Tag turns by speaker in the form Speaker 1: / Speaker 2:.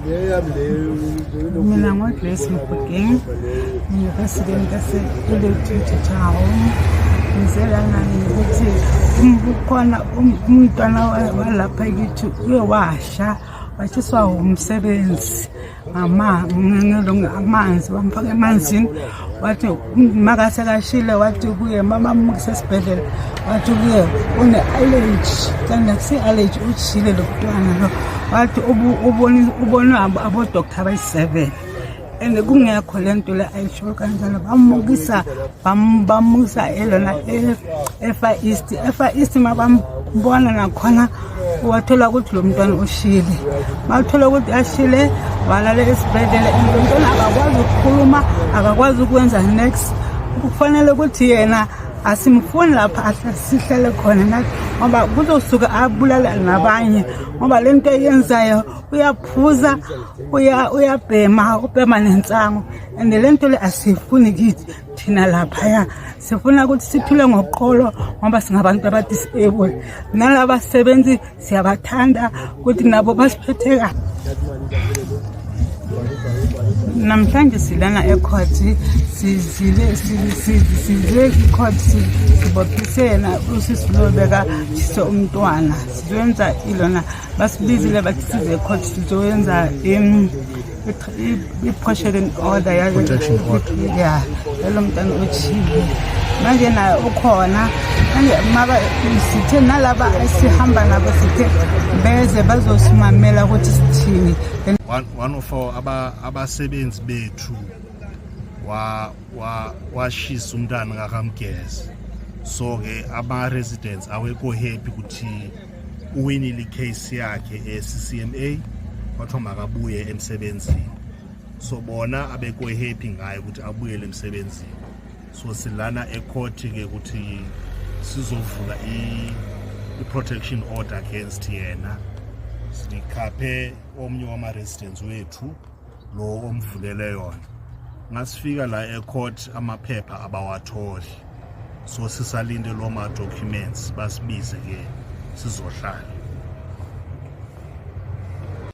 Speaker 1: Mina ngoGrace Mofokeng, ngiyiresident yase-Electric Town. Ngizelana ukuthi kukhona umntwana walapha kithi uyewasha washiswa umsebenzi amanzi bamfaka emanzini wathi makasekashile wathi kuye mama mukise esibhedlela wathi kuye une allergy kanti akusi-allergy utshile lo mntwana lo wathi ubona abo-doctor abayi-7 and kungekho lento le ayisho kanjalo bamukisa elona eFar East mabambona nakhona wathola ukuthi lo mntwana ushile bathola ukuthi ashile walala esibhedlela umntwana akakwazi ukukhuluma akakwazi ukwenza next kufanele ukuthi yena asimfuni lapha asihlele khona nathi ngoba kuzosuka abulala nabanye ngoba lento eyenzayo uyaphuza ubhema nensango and lento le asifuni kithi thina lapha ya sifuna ukuthi siphile ngoqolo ngoba singabantu abadisable nalaba sebenzi siyabathanda ukuthi nabo basiphethe kahle. Namhlanje silana ecourt sizile icourt sibophisena usisibeka siso umntwana sizoyenza ilona basibizile bathi size ecourt sizoyenza i-protection order yayo lo mntwana otshile manje naye ukhona manje sithe nalaba esihamba nabo sithe beze bazosimamela ukuthi sithini.
Speaker 2: One of our abasebenzi bethu washisa umntana kaMgezi so ke ama residents awekho happy ukuthi uwinile case yakhe eCCMA wathi makabuye emsebenzini so bona abekho happy ngaye ukuthi abuyele emsebenzini so silana ecourt ke ukuthi sizovula i-protection order against yena sikhaphe omnye wama-residents wethu lo omvulele yona ngasifika la ecourt amaphepha abawatholi so sisalinde lo ma-documents basibize ke sizohlala.